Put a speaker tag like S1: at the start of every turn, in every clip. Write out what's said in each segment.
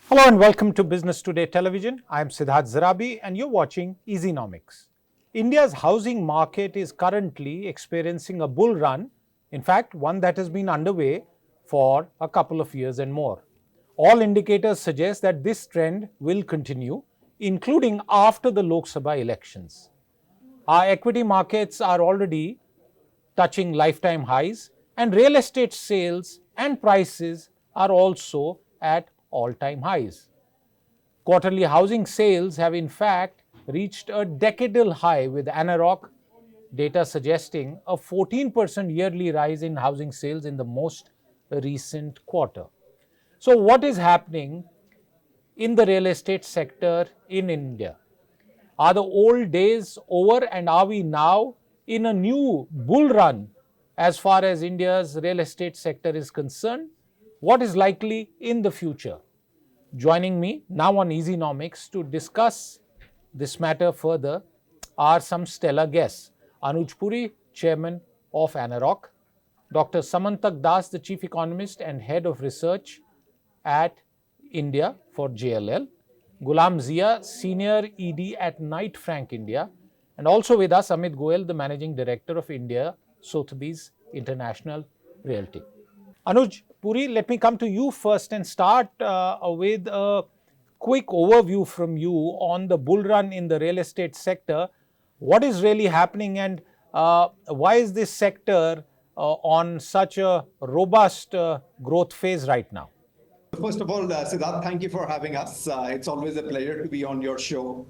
S1: Hello and welcome to Business Today Television. I am Siddharth Zarabi and you're watching easynomics. India's housing market is currently experiencing a bull run, in fact, one that has been underway for a couple of years and more. All indicators suggest that this trend will continue, including after the Lok Sabha elections. Our equity markets are already touching lifetime highs, and real estate sales and prices are also at all-time highs. Quarterly housing sales have in fact reached a decadal high, with ANAROCK data suggesting a 14% yearly rise in housing sales in the most recent quarter. So what is happening in the real estate sector in India? Are the old days over and are we now in a new bull run as far as India's real estate sector is concerned? What is likely in the future? Joining me now on easynomics to discuss this matter further are some stellar guests. Anuj Puri, Chairman of ANAROCK; Dr. Samantak, the Chief Economist and Head of Research at India for JLL; Gulam Zia, Senior ED at Knight Frank India; and also with us Amit, the Managing Director of India Sotheby's International Realty. Anuj Puri, let me come to you first and start with a quick overview from you on the bull run in the real estate sector. What is really happening and why is this sector on such a robust growth phase right now?
S2: First of all, Siddharth, thank you for having us. It's always a pleasure to be on your show.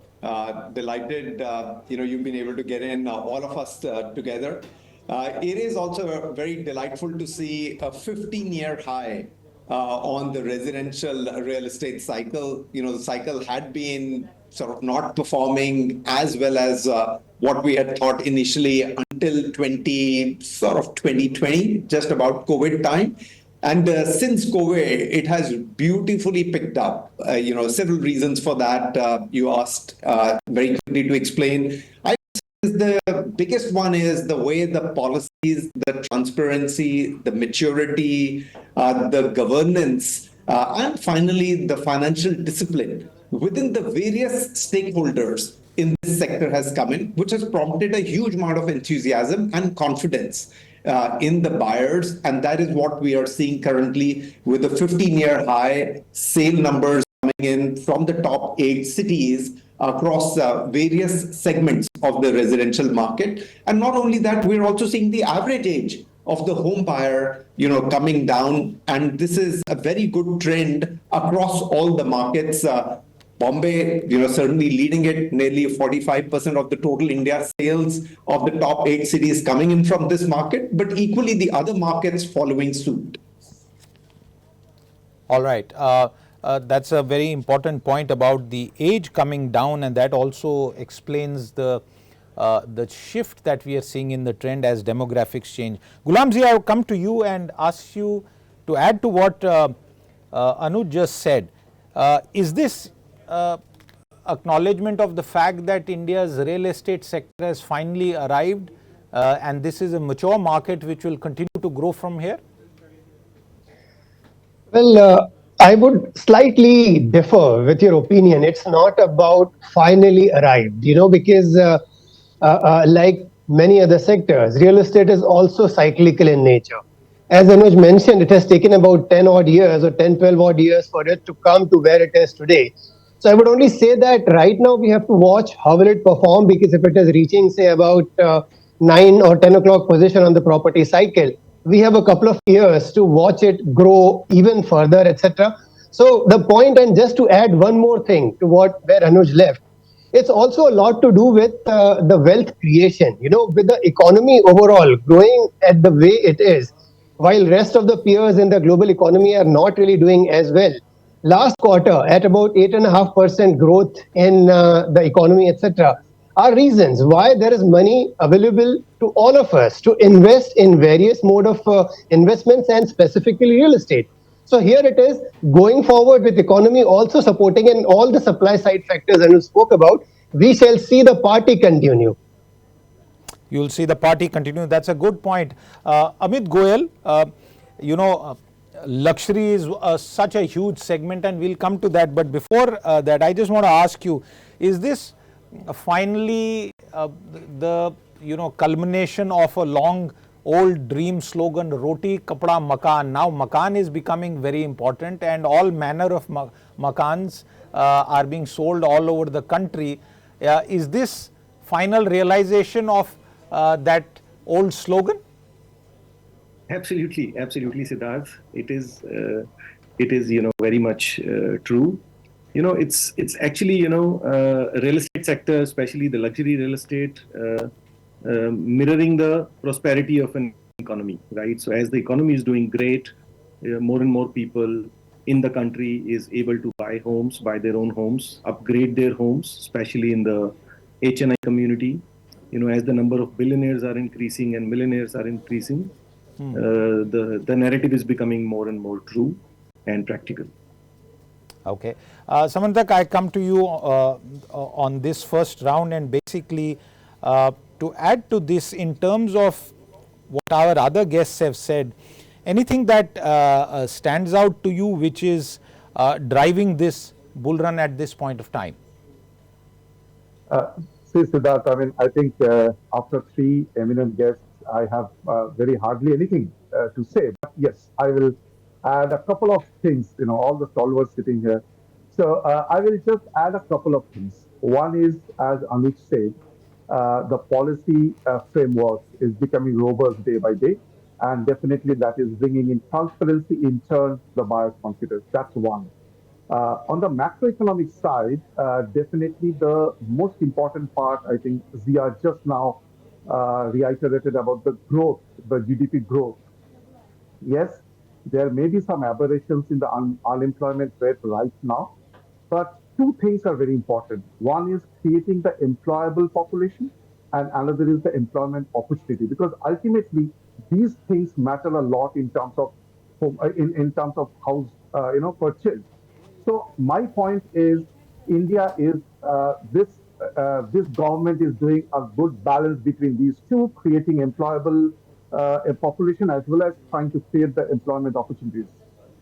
S2: Delighted, you've been able to get in all of us together. It is also very delightful to see a 15-year high on the residential real estate cycle. The cycle had been sort of not performing as well as what we had thought initially until 2020, just about COVID time. And since COVID, it has beautifully picked up. Several reasons for that. You asked very quickly to explain. The biggest one is the way the policies, the transparency, the maturity, the governance, and finally the financial discipline within the various stakeholders in this sector has come in, which has prompted a huge amount of enthusiasm and confidence in the buyers. And that is what we are seeing currently with the 15-year high sale numbers coming in from the top 8 cities across various segments of the residential market. And not only that, we're also seeing the average age of the home buyer, coming down. And this is a very good trend across all the markets. Bombay, certainly leading it, nearly 45% of the total India sales of the top 8 cities coming in from this market, but equally the other markets following suit.
S1: All right. That's a very important point about the age coming down, and that also explains the shift that we are seeing in the trend as demographics change. Gulam Zia, I'll come to you and ask you to add to what Anuj just said. Is this acknowledgement of the fact that India's real estate sector has finally arrived and this is a mature market which will continue to grow from here?
S3: Well, I would slightly differ with your opinion. It's not about finally arrived, because like many other sectors, real estate is also cyclical in nature. As Anuj mentioned, it has taken about 10 odd years or 10, 12 odd years for it to come to where it is today. So I would only say that right now we have to watch how will it perform, because if it is reaching, say, about 9 or 10 o'clock position on the property cycle, we have a couple of years to watch it grow even further, etc. So the point, and just to add one more thing to where Anuj left, it's also a lot to do with the wealth creation. With the economy overall growing at the way it is, while rest of the peers in the global economy are not really doing as well. Last quarter, at about 8.5% growth in the economy, etc., are reasons why there is money available to all of us to invest in various mode of investments, and specifically real estate. So here it is, going forward with economy also supporting and all the supply side factors Anu spoke about, we shall see the party continue.
S1: You'll see the party continue. That's a good point. Amit Goyal, luxury is such a huge segment, and we'll come to that. But before that, I just want to ask you, is this finally the culmination of a long old dream slogan, roti kapda makan? Now makan is becoming very important, and all manner of makans are being sold all over the country. Is this final realization of that old slogan?
S4: Absolutely, Siddharth. It is, very much true. It's actually, real estate sector, especially the luxury real estate, mirroring the prosperity of an economy, right? So as the economy is doing great, more and more people in the country is able to buy their own homes, upgrade their homes, especially in the HNI community. As the number of billionaires are increasing and millionaires are increasing, the narrative is becoming more and more true and practical.
S1: Okay. Samantak, I come to you on this first round, and basically to add to this in terms of what our other guests have said, anything that stands out to you which is driving this bull run at this point of time?
S5: See, Siddharth, I think after three eminent guests, I have very hardly anything to say. But yes, I will add a couple of things, all the stalwarts sitting here. So I will just add a couple of things. One is, as Anuj said, the policy framework is becoming robust day by day. And definitely that is bringing in transparency in turn the buyer's confidence. That's one. On the macroeconomic side, definitely the most important part, I think Zia just now reiterated about the growth, the GDP growth. Yes, there may be some aberrations in the unemployment rate right now, but two things are very important. One is creating the employable population, and another is the employment opportunity, because ultimately these things matter a lot in terms of in terms of house purchase. So my point is, India is this government is doing a good balance between these two, creating employable a population as well as trying to create the employment opportunities.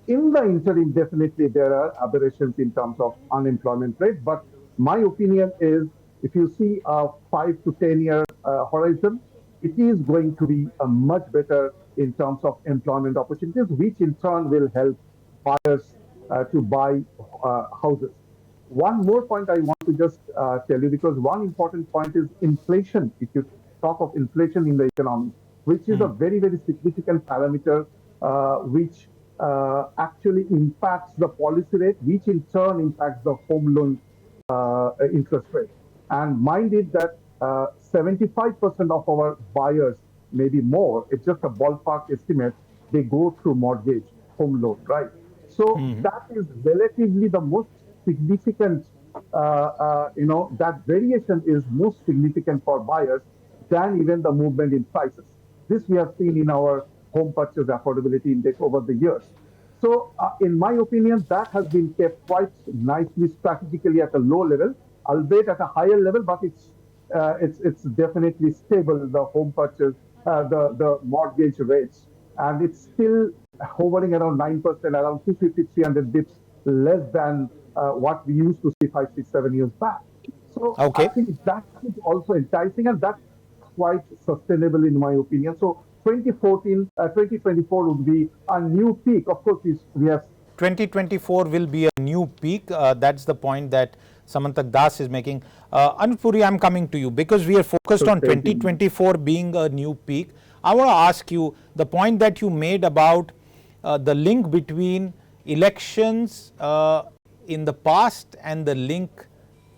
S5: In the interim, definitely there are aberrations in terms of unemployment rate, but my opinion is, if you see a 5 to 10 year horizon, it is going to be a much better in terms of employment opportunities, which in turn will help buyers to buy houses. One more point I want to just tell you, because one important point is inflation. If you talk of inflation in the economy, which is a very, very significant parameter, which actually impacts the policy rate, which in turn impacts the home loan interest rate. And mind it that 75% of our buyers, maybe more, it's just a ballpark estimate, they go through mortgage, home loan, right? So that is relatively the most significant, that variation is most significant for buyers than even the movement in prices. This we have seen in our home purchase affordability index over the years. So in my opinion, that has been kept quite nicely strategically at a low level, albeit at a higher level, but it's definitely stable, the home purchase, the mortgage rates. And it's still hovering around 9%, around 250, 300 bips less than what we used to see 5, 6, 7 years back. So I think that is also enticing, and that's quite sustainable in my opinion. So 2024 would be a new peak. Of course, we have
S1: 2024 will be a new peak. That's the point that Samantak Das is making. Anuj Puri, I'm coming to you because we are focused on 2024 being a new peak. I want to ask you the point that you made about the link between elections in the past and the link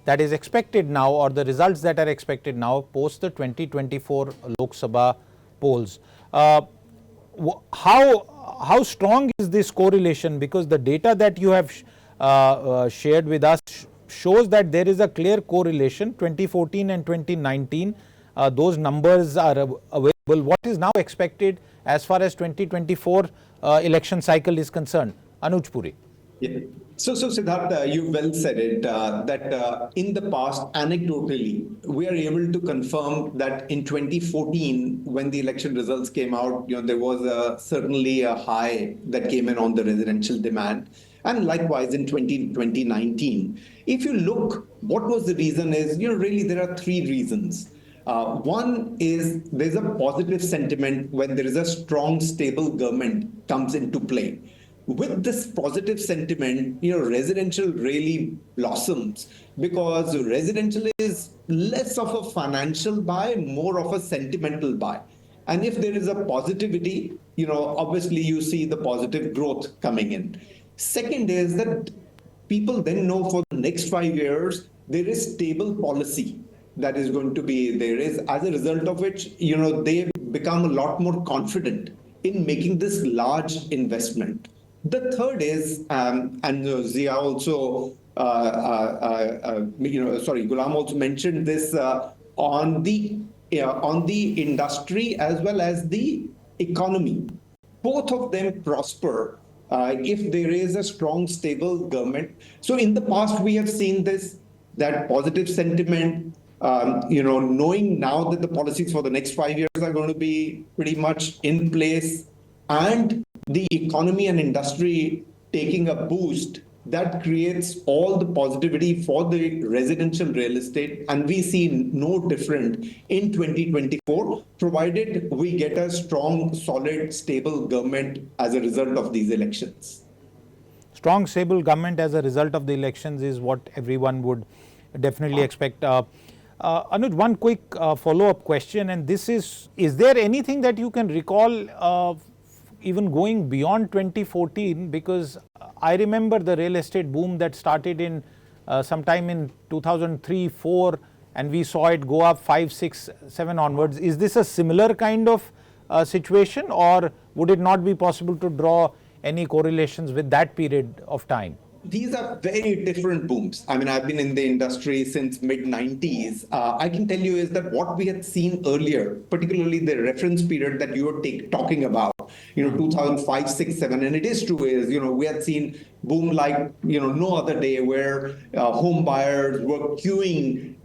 S1: that is expected now, or the results that are expected now post the 2024 Lok Sabha polls. How strong is this correlation? Because the data that you have shared with us shows that there is a clear correlation. 2014 and 2019, those numbers are available. What is now expected as far as 2024 election cycle is concerned? Anuj Puri.
S2: Yeah. So Siddharth, you well said it, that in the past, anecdotally, we are able to confirm that in 2014, when the election results came out, there was certainly a high that came in on the residential demand. And likewise in 2019. If you look, what was the reason is, really there are three reasons. One is there's a positive sentiment when there is a strong, stable government comes into play. With this positive sentiment, residential really blossoms because residential is less of a financial buy, more of a sentimental buy. And if there is a positivity, obviously you see the positive growth coming in. Second is that people then know for the next 5 years, there is stable policy that is going to be there is as a result of which, they become a lot more confident in making this large investment. The third is, and Zia also, sorry, Gulam also mentioned this on the industry as well as the economy. Both of them prosper if there is a strong, stable government. So in the past, we have seen this, that positive sentiment, knowing now that the policies for the next 5 years are going to be pretty much in place, and the economy and industry taking a boost, that creates all the positivity for the residential real estate. And we see no different in 2024, provided we get a strong, solid, stable government as a result of these elections.
S1: Strong, stable government as a result of the elections is what everyone would definitely expect. Anuj, one quick follow-up question, and this is there anything that you can recall even going beyond 2014? Because I remember the real estate boom that started in sometime in 2003-4, and we saw it go up 5, 6, 7 onwards. Is this a similar kind of situation, or would it not be possible to draw any correlations with that period of time?
S2: These are very different booms. I mean, I've been in the industry since mid-90s. I can tell you is that what we had seen earlier, particularly the reference period that you were talking about, 2005, 6, 7, and it is true is, we had seen boom like, no other day, where home buyers were queuing,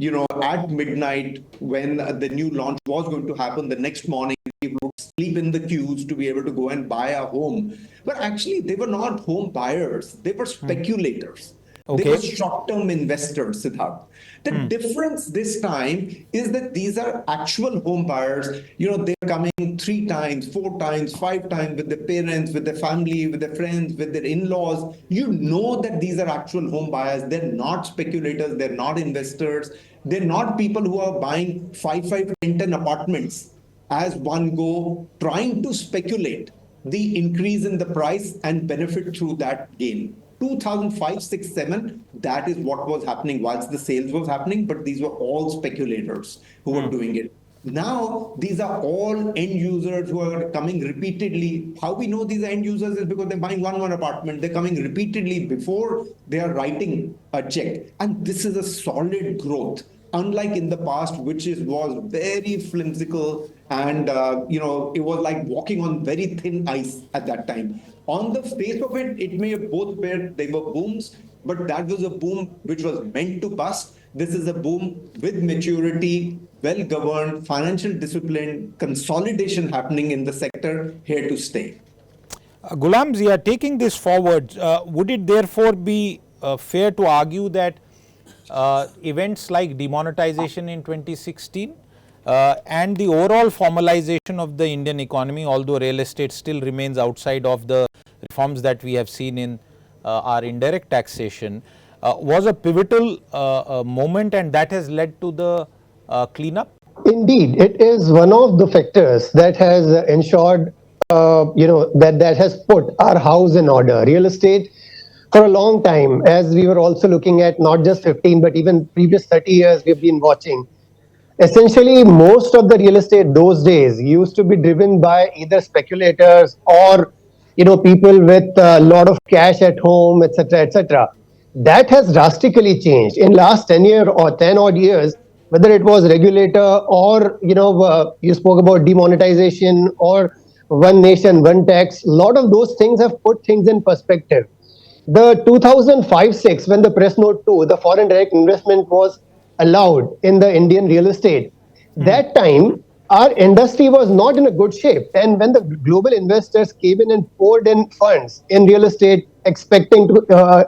S2: at midnight when the new launch was going to happen. The next morning, people would sleep in the queues to be able to go and buy a home. But actually, they were not home buyers. They were speculators. Okay. They were short-term investors, Siddharth. The difference this time is that these are actual home buyers. They're coming 3 times, 4 times, 5 times with their parents, with their family, with their friends, with their in-laws. You know that these are actual home buyers. They're not speculators. They're not investors. They're not people who are buying 5, 5, 10 apartments as one go, trying to speculate the increase in the price and benefit through that gain. 2005, 6, 7, that is what was happening whilst the sales was happening, but these were all speculators who were doing it. Now, these are all end users who are coming repeatedly. How we know these end users is because they're buying one apartment. They're coming repeatedly before they are writing a check. And this is a solid growth, unlike in the past, which was very flimsical, and it was like walking on very thin ice at that time. On the face of it, it may have both been, they were booms, but that was a boom which was meant to bust. This is a boom with maturity, well-governed, financial discipline, consolidation happening in the sector, here to stay.
S1: Gulam Zia, taking this forward, would it therefore be fair to argue that events like demonetization in 2016 and the overall formalization of the Indian economy, although real estate still remains outside of the reforms that we have seen in our indirect taxation, was a pivotal moment, and that has led to the cleanup?
S3: Indeed, it is one of the factors that has ensured, that has put our house in order. Real estate, for a long time, as we were also looking at not just 15, but even previous 30 years, we've been watching. Essentially, most of the real estate those days used to be driven by either speculators or, people with a lot of cash at home, etc., etc. That has drastically changed in last 10 year or 10 odd years. Whether it was regulator or you spoke about demonetization or one nation, one tax, a lot of those things have put things in perspective. The 2005-6, when the press note 2, the foreign direct investment was allowed in the Indian real estate, that time our industry was not in a good shape. And when the global investors came in and poured in funds in real estate, expecting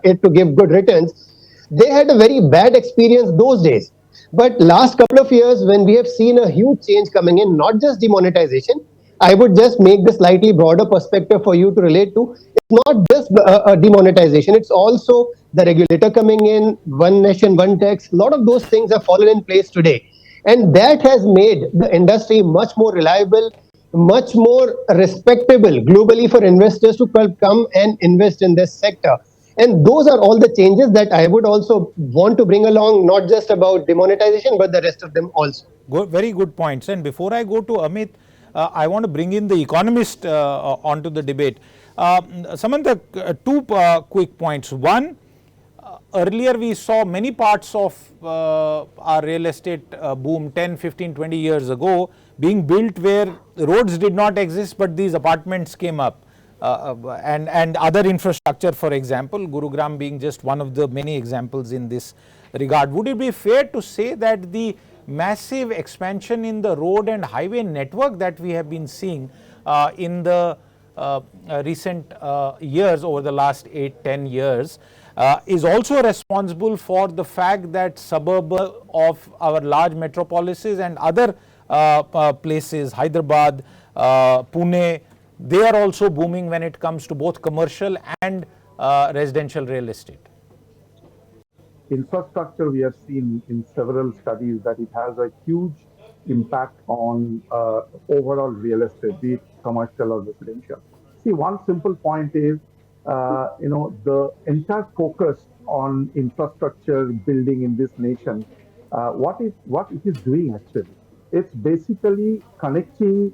S3: it to give good returns, they had a very bad experience those days. But last couple of years, when we have seen a huge change coming in, not just demonetization, I would just make this slightly broader perspective for you to relate to. It's not just demonetization, it's also the regulator coming in, one nation, one tax. A lot of those things have fallen in place today. And that has made the industry much more reliable, much more respectable globally for investors to come and invest in this sector. And those are all the changes that I would also want to bring along, not just about demonetization, but the rest of them also.
S1: Very good points. And before I go to Amit, I want to bring in the Economist onto the debate. Samantak, two quick points. One, earlier we saw many parts of our real estate boom 10, 15, 20 years ago being built where roads did not exist, but these apartments came up. And other infrastructure, for example, Gurugram being just one of the many examples in this regard. Would it be fair to say that the massive expansion in the road and highway network that we have been seeing in the recent years, over the last 8-10 years, is also responsible for the fact that suburb of our large metropolises and other places, Hyderabad, Pune, they are also booming when it comes to both commercial and residential real estate?
S5: Infrastructure, we have seen in several studies that it has a huge impact on overall real estate, be it commercial or residential. See, one simple point is, the entire focus on infrastructure building in this nation, what it is doing actually, it's basically connecting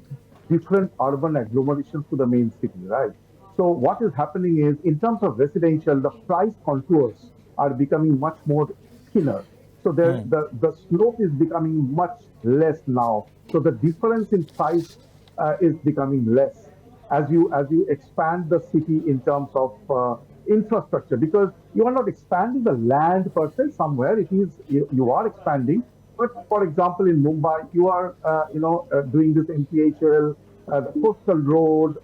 S5: different urban agglomerations to the main city, right? So what is happening is, in terms of residential, the price contours are becoming much more thinner. So the slope is becoming much less now. So the difference in price is becoming less as you expand the city in terms of infrastructure, because you are not expanding the land per se somewhere. It is you are expanding. But for example, in Mumbai, you are doing this MPHL, the coastal road,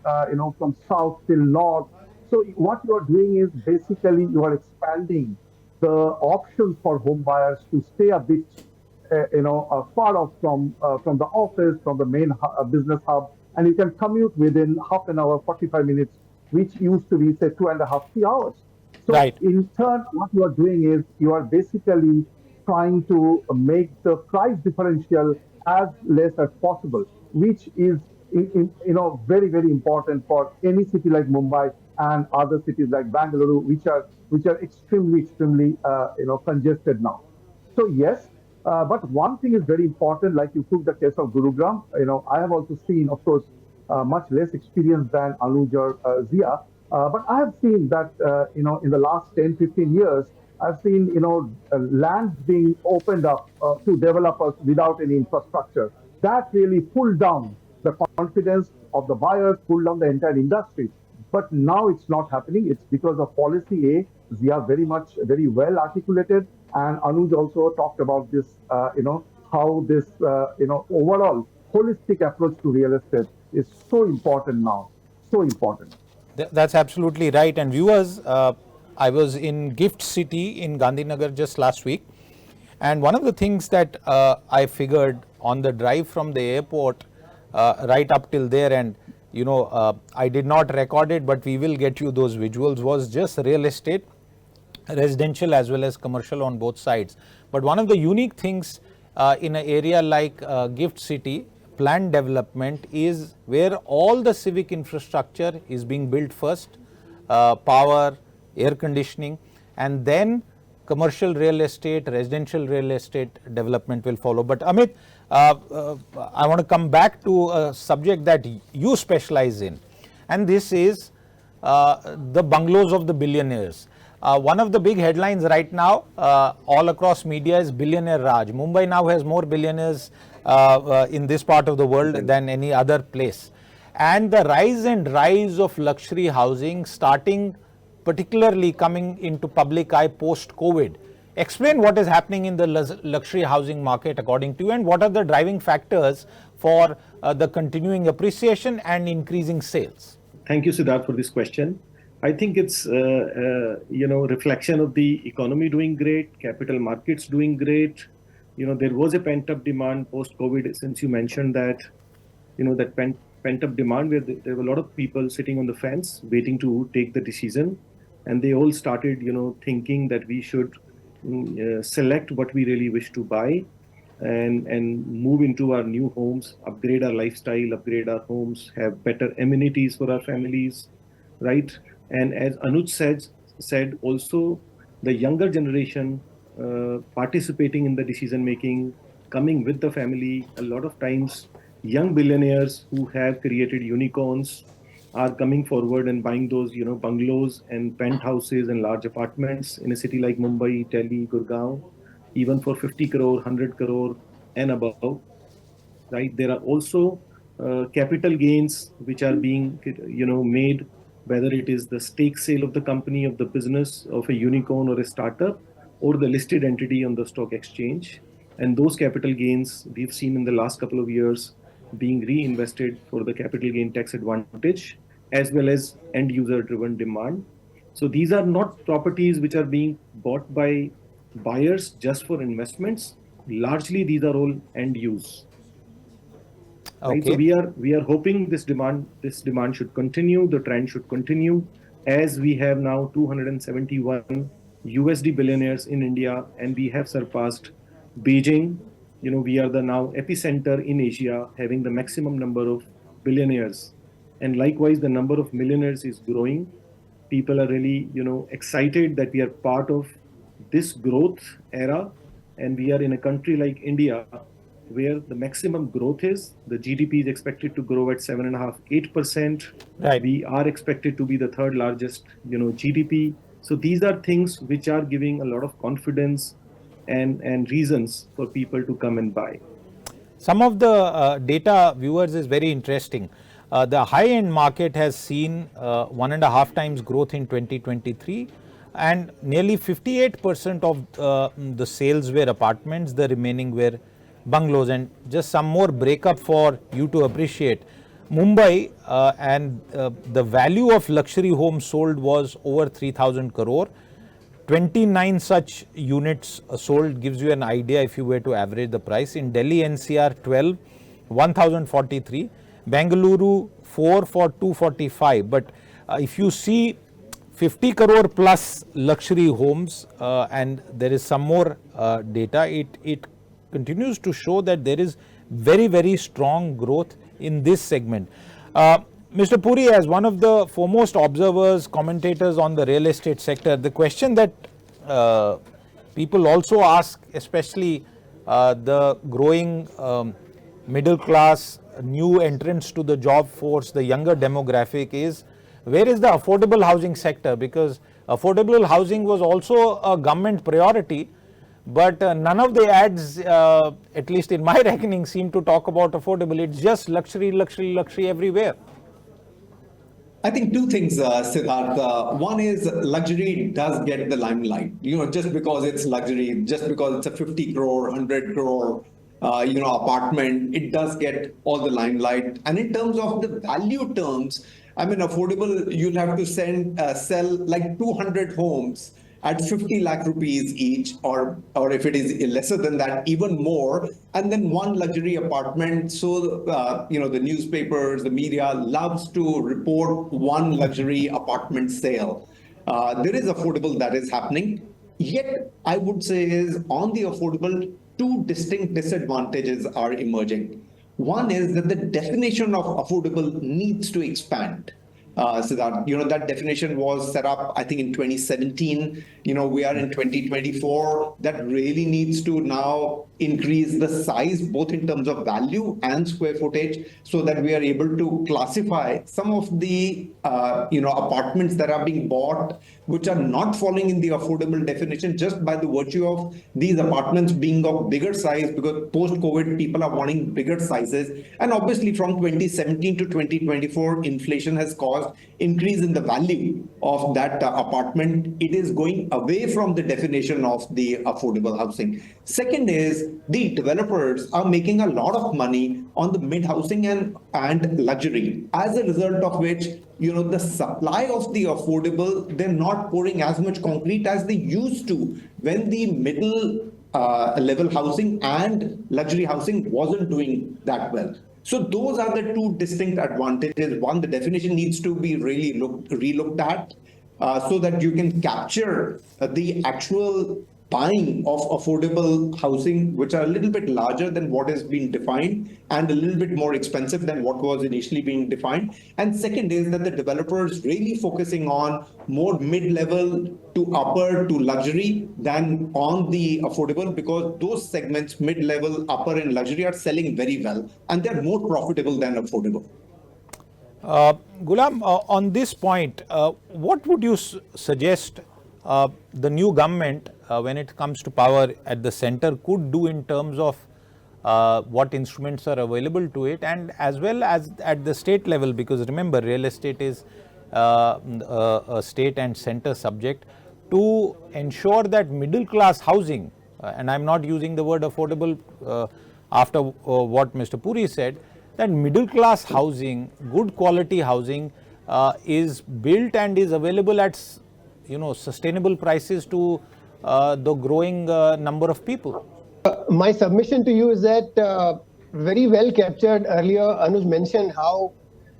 S5: from south till north. So what you are doing is basically you are expanding the options for home buyers to stay a bit, far off from the office, from the main business hub, and you can commute within half an hour, 45 minutes, which used to be say 2.5, 3 hours. So
S1: Right.
S5: in turn, what you are doing is you are basically trying to make the price differential as less as possible, which is very, very important for any city like Mumbai and other cities like Bengaluru, which are extremely congested now. So yes, but one thing is very important. Like you took the case of Gurugram. I have also seen, of course, much less experience than Anuj or Zia, but I have seen that in the last 10, 15 years, I've seen lands being opened up to developers without any infrastructure. That really pulled down the confidence of the buyers, pulled down the entire industry. But now it's not happening. It's because of policy A. Zia very well articulated, and Anuj also talked about this. How this overall holistic approach to real estate is so important now. So important.
S1: That's absolutely right. And viewers, I was in Gift City in Gandhinagar just last week. And one of the things that I figured on the drive from the airport right up till there, and I did not record it, but we will get you those visuals, was just real estate, residential as well as commercial on both sides. But one of the unique things in an area like Gift City, planned development, is where all the civic infrastructure is being built first, power, air conditioning, and then commercial real estate, residential real estate development will follow. But Amit, I want to come back to a subject that you specialize in, and this is the bungalows of the billionaires. One of the big headlines right now all across media is billionaire Raj. Mumbai now has more billionaires in this part of the world than any other place. And the rise and rise of luxury housing, starting particularly coming into public eye post-COVID. Explain what is happening in the luxury housing market according to you, and what are the driving factors for the continuing appreciation and increasing sales?
S4: Thank you, Siddharth, for this question. I think it's reflection of the economy doing great, capital markets doing great. There was a pent-up demand post-COVID, since you mentioned that, that pent-up demand where there were a lot of people sitting on the fence waiting to take the decision, and they all started, thinking that we should select what we really wish to buy and move into our new homes, upgrade our lifestyle, upgrade our homes, have better amenities for our families, right? And as Anuj said also, the younger generation participating in the decision making, coming with the family. A lot of times, young billionaires who have created unicorns are coming forward and buying those, bungalows and penthouses and large apartments in a city like Mumbai, Delhi, Gurgaon, even for 50 crore, 100 crore and above, right? There are also capital gains which are being, made, whether it is the stake sale of the company, of the business, of a unicorn or a startup, or the listed entity on the stock exchange. And those capital gains we've seen in the last couple of years being reinvested for the capital gain tax advantage, as well as end user driven demand. So these are not properties which are being bought by buyers just for investments. Largely these are all end use. Right? So we are hoping this demand should continue, the trend should continue, as we have now 271 USD billionaires in India, and we have surpassed Beijing. We are the now epicenter in Asia, having the maximum number of billionaires. And likewise, the number of millionaires is growing. People are really, excited that we are part of this growth era. And we are in a country like India, where the maximum growth is. The GDP is expected to grow at 7.5%, 8%.
S1: Right.
S4: We are expected to be the third largest, GDP. So these are things which are giving a lot of confidence and reasons for people to come and buy.
S1: Some of the data, viewers, is very interesting. The high-end market has seen 1.5 times growth in 2023, and nearly 58% of the sales were apartments, the remaining were bungalows. And just some more breakup for you to appreciate. Mumbai and the value of luxury homes sold was over 3,000 crore. 29 such units sold gives you an idea if you were to average the price. In Delhi NCR 12, 1,043. Bengaluru 4 for 245. But if you see 50 crore plus luxury homes, and there is some more data, it continues to show that there is very, very strong growth in this segment. Mr. Puri, as one of the foremost observers, commentators on the real estate sector, the question that people also ask, especially the growing middle class, new entrants to the job force, the younger demographic, is where is the affordable housing sector? Because affordable housing was also a government priority, but none of the ads, at least in my reckoning, seem to talk about affordable. It's just luxury, luxury, luxury everywhere.
S2: I think two things, Siddharth. One is luxury does get the limelight. Just because it's luxury, just because it's a 50 crore, 100 crore, apartment, it does get all the limelight. And in terms of the value terms, affordable, you'll have to sell like 200 homes at 50 lakh rupees each, or if it is lesser than that, even more, and then one luxury apartment. So, the newspapers, the media loves to report one luxury apartment sale. There is affordable that is happening. Yet, I would say is on the affordable, two distinct disadvantages are emerging. One is that the definition of affordable needs to expand. Siddharth, that definition was set up, I think, in 2017. We are in 2024. That really needs to now increase the size, both in terms of value and square footage, so that we are able to classify some of the, apartments that are being bought which are not falling in the affordable definition just by the virtue of these apartments being of bigger size, because post-COVID people are wanting bigger sizes. And obviously from 2017 to 2024, inflation has caused increase in the value of that apartment. It is going away from the definition of the affordable housing. Second is the developers are making a lot of money on the mid housing and luxury, as a result of which, the supply of the affordable, they're not pouring as much concrete as they used to when the middle level housing and luxury housing wasn't doing that well. So those are the two distinct advantages. One, the definition needs to be really relooked at, so that you can capture the actual buying of affordable housing, which are a little bit larger than what has been defined and a little bit more expensive than what was initially being defined. And second is that the developers really focusing on more mid-level to upper to luxury than on the affordable, because those segments, mid-level, upper and luxury, are selling very well and they're more profitable than affordable.
S1: Gulam, on this point, what would you suggest the new government, when it comes to power at the center, could do in terms of what instruments are available to it, and as well as at the state level? Because remember, real estate is a state and center subject, to ensure that middle class housing, and I'm not using the word affordable after what Mr. Puri said, that middle class housing, good quality housing is built and is available at sustainable prices to the growing number of people.
S3: My submission to you is that very well captured earlier. Anuj mentioned how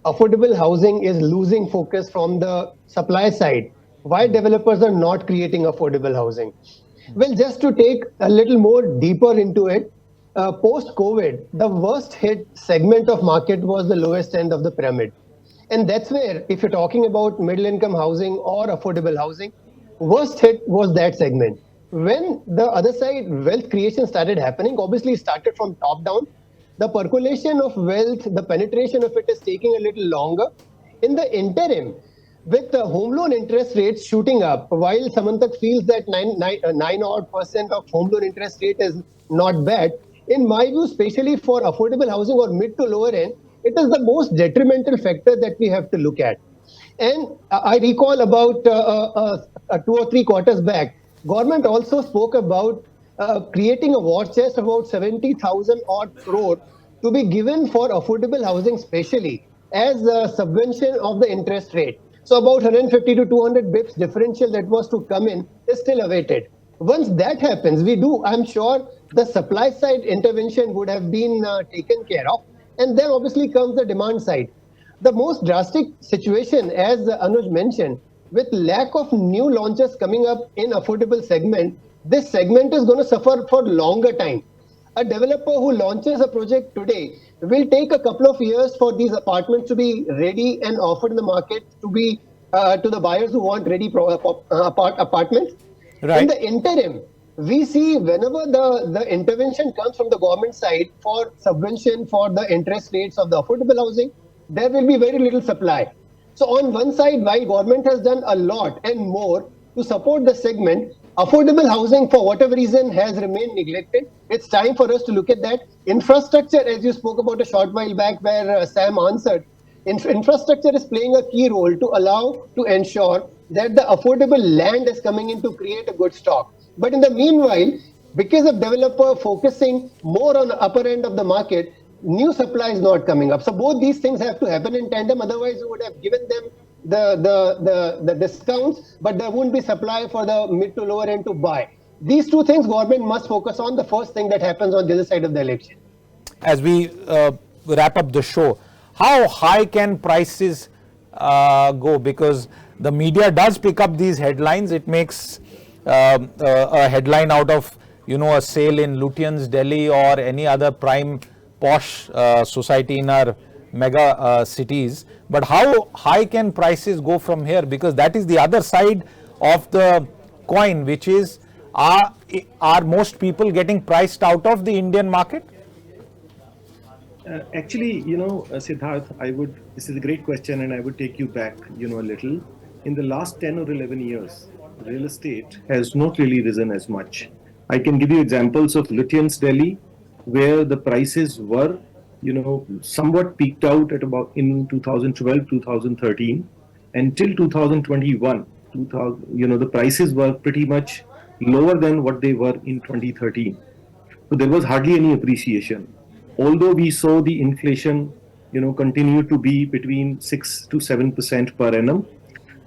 S3: affordable housing is losing focus from the supply side. Why developers are not creating affordable housing? Well, just to take a little more deeper into it, post-COVID, the worst hit segment of market was the lowest end of the pyramid. And that's where, if you're talking about middle income housing or affordable housing, worst hit was that segment. When the other side, wealth creation started happening, obviously it started from top down. The percolation of wealth, the penetration of it is taking a little longer. In the interim, with the home loan interest rates shooting up, while Samantak feels that 9% of home loan interest rate is not bad, in my view, especially for affordable housing or mid to lower end, it is the most detrimental factor that we have to look at. And I recall about 2 or 3 quarters back, government also spoke about creating a war chest of about 70,000 odd crore to be given for affordable housing, especially as a subvention of the interest rate. So about 150 to 200 bips differential that was to come in is still awaited. Once that happens, I'm sure the supply side intervention would have been taken care of. And then obviously comes the demand side. The most drastic situation, as Anuj mentioned, with lack of new launches coming up in affordable segment, this segment is going to suffer for longer time. A developer who launches a project today will take a couple of years for these apartments to be ready and offered in the market to be to the buyers who want ready apartments. Right. In the interim, we see whenever the intervention comes from the government side for subvention for the interest rates of the affordable housing, there will be very little supply. So on one side, while government has done a lot and more to support the segment, affordable housing, for whatever reason, has remained neglected. It's time for us to look at that. Infrastructure, as you spoke about a short while back where Sam answered, infrastructure is playing a key role to ensure that the affordable land is coming in to create a good stock. But in the meanwhile, because of developer focusing more on the upper end of the market, new supply is not coming up. So both these things have to happen in tandem. Otherwise, we would have given them the discounts, but there won't be supply for the mid to lower end to buy. These two things government must focus on. The first thing that happens on the other side of the election.
S1: As we wrap up the show, how high can prices go? Because the media does pick up these headlines. It makes a headline out of a sale in Lutyens, Delhi, or any other prime posh society in our mega cities. But how high can prices go from here? Because that is the other side of the coin, which is, are most people getting priced out of the Indian market?
S4: Actually, Siddharth, this is a great question, and I would take you back, a little. in the last 10 or 11 years, real estate has not really risen as much. I can give you examples of Lutyens, Delhi, where the prices were, somewhat peaked out at about in 2012, 2013, until 2021. 2000, the prices were pretty much lower than what they were in 2013. So there was hardly any appreciation. Although we saw the inflation, continue to be between 6 to 7% per annum,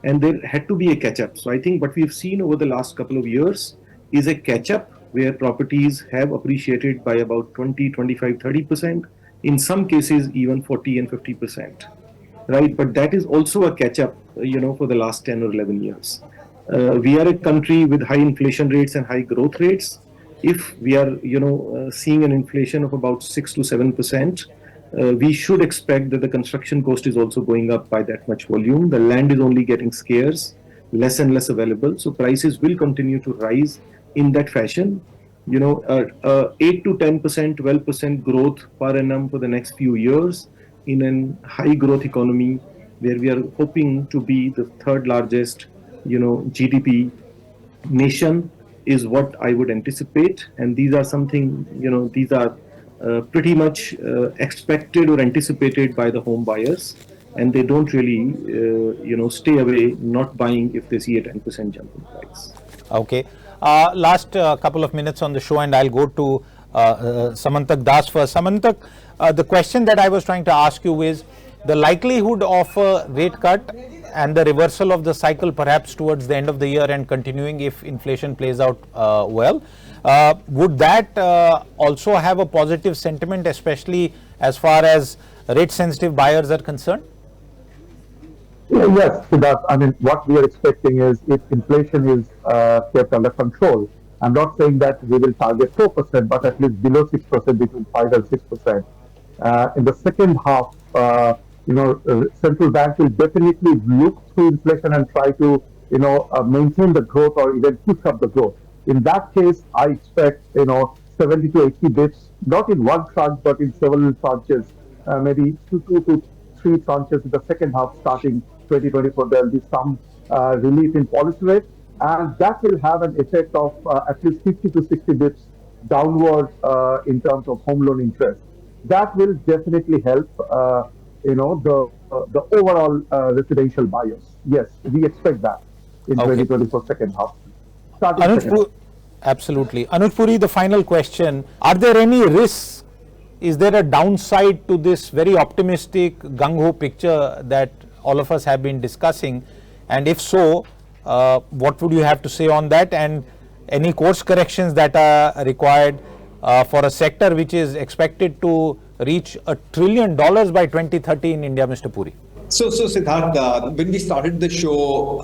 S4: and there had to be a catch up. So I think what we've seen over the last couple of years is a catch up where properties have appreciated by about 20, 25, 30%, in some cases even 40 and 50%. Right, but that is also a catch up, for the last 10 or 11 years. We are a country with high inflation rates and high growth rates. If we are, seeing an inflation of about 6 to 7%, we should expect that the construction cost is also going up by that much volume. The land is only getting scarce, less and less available. So prices will continue to rise in that fashion. 8 to 10%, 12% growth per annum for the next few years in a high growth economy where we are hoping to be the third largest, GDP nation is what I would anticipate. And these are something, these are pretty much expected or anticipated by the home buyers. And they don't really, stay away not buying if they see a 10% jump in price.
S1: Okay. Last couple of minutes on the show, and I'll go to Samantak Das first. Samantak, the question that I was trying to ask you is the likelihood of a rate cut and the reversal of the cycle perhaps towards the end of the year and continuing if inflation plays out well. Would that also have a positive sentiment, especially as far as rate sensitive buyers are concerned?
S5: Yes, Siddharth. I mean, what we are expecting is if inflation is kept under control, I'm not saying that we will target 4%, but at least below 6%, between 5 and 6%. In the second half, central bank will definitely look through inflation and try to, maintain the growth or even push up the growth. In that case, I expect, 70 to 80 bits, not in one tranche, but in several tranches, maybe two to three tranches in the second half starting 2024. There will be some relief in policy rate, and that will have an effect of at least 50 to 60 bits downward in terms of home loan interest. That will definitely help, the overall residential buyers. Yes, we expect that in 2024 second half.
S1: Absolutely. Anuj Puri, the final question. Are there any risks? Is there a downside to this very optimistic gung-ho picture that all of us have been discussing? And if so, what would you have to say on that? And any course corrections that are required for a sector which is expected to reach $1 trillion by 2030 in India, Mr. Puri?
S2: So Siddharth, when we started the show,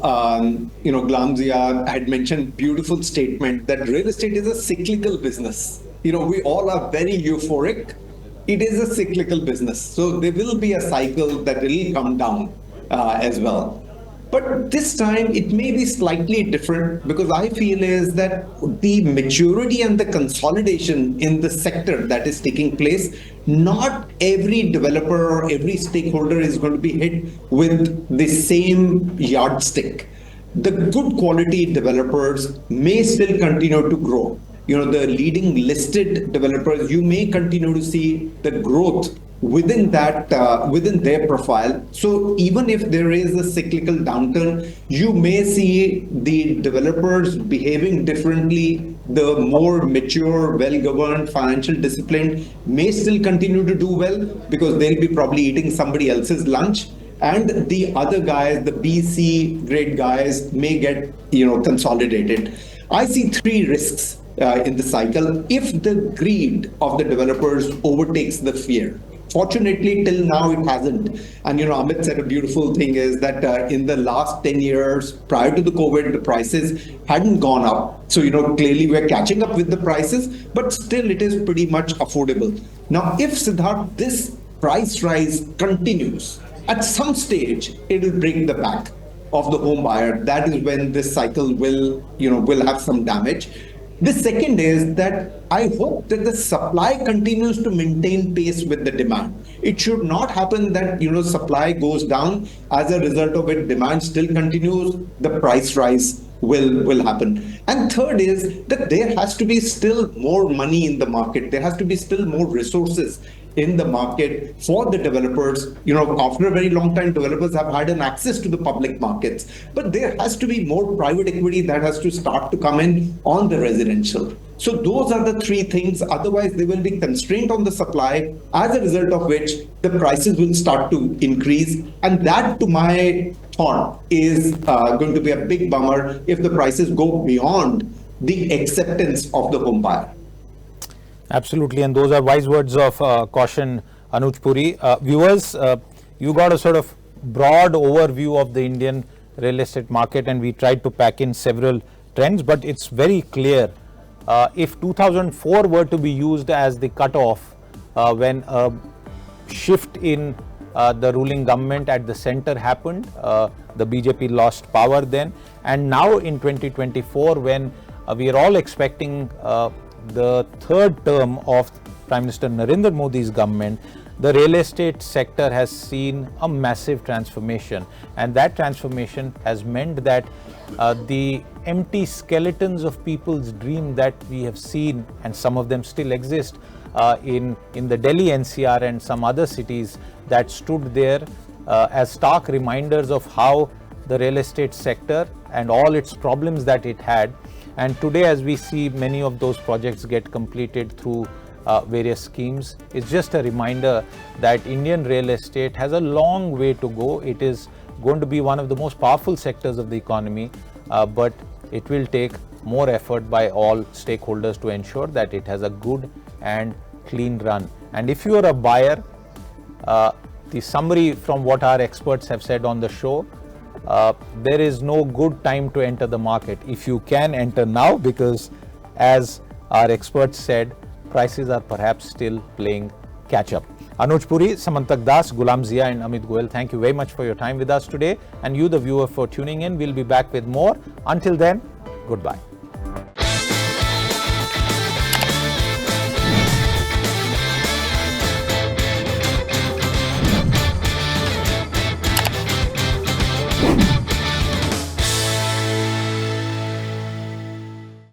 S2: Gulam Zia had mentioned beautiful statement that real estate is a cyclical business. We all are very euphoric. It is a cyclical business. So there will be a cycle that will come down as well. But this time it may be slightly different because I feel is that the maturity and the consolidation in the sector that is taking place, not every developer or every stakeholder is going to be hit with the same yardstick. The good quality developers may still continue to grow. The leading listed developers, you may continue to see the growth within that, within their profile. So even if there is a cyclical downturn, you may see the developers behaving differently. The more mature, well-governed, financial disciplined may still continue to do well because they'll be probably eating somebody else's lunch. And the other guys, the BC grade guys, may get consolidated. I see three risks in the cycle if the greed of the developers overtakes the fear. Fortunately, till now it hasn't. And Amit said a beautiful thing is that in the last 10 years prior to the COVID, the prices hadn't gone up. So clearly we're catching up with the prices, but still it is pretty much affordable. Now, if Siddharth, this price rise continues, at some stage it will break the back of the home buyer. That is when this cycle will have some damage. The second is that I hope that the supply continues to maintain pace with the demand. It should not happen that, supply goes down. As a result of it, demand still continues, the price rise will happen. And third is that there has to be still more money in the market. There has to be still more resources in the market for the developers. After a very long time, developers have had an access to the public markets, but there has to be more private equity that has to start to come in on the residential. So those are the three things. Otherwise, there will be constraint on the supply, as a result of which the prices will start to increase. And that, to my thought, is going to be a big bummer if the prices go beyond the acceptance of the home buyer.
S1: Absolutely, and those are wise words of caution, Anuj Puri. Viewers, you got a sort of broad overview of the Indian real estate market, and we tried to pack in several trends, but it's very clear. If 2004 were to be used as the cutoff, when a shift in the ruling government at the center happened, the BJP lost power then, and now in 2024, when we are all expecting the third term of Prime Minister Narendra Modi's government, the real estate sector has seen a massive transformation, and that transformation has meant that the empty skeletons of people's dream that we have seen, and some of them still exist in the Delhi NCR and some other cities that stood there as stark reminders of how the real estate sector and all its problems that it had. And today, as we see many of those projects get completed through various schemes, it's just a reminder that Indian real estate has a long way to go. It is going to be one of the most powerful sectors of the economy, but it will take more effort by all stakeholders to ensure that it has a good and clean run. And if you are a buyer, the summary from what our experts have said on the show, there is no good time to enter the market. If you can, enter now, because as our experts said, prices are perhaps still playing catch up. Anuj Puri, Samantak Das, Gulam Zia and Amit Goyal, thank you very much for your time with us today, and you, the viewer, for tuning in. We'll be back with more. Until then, goodbye.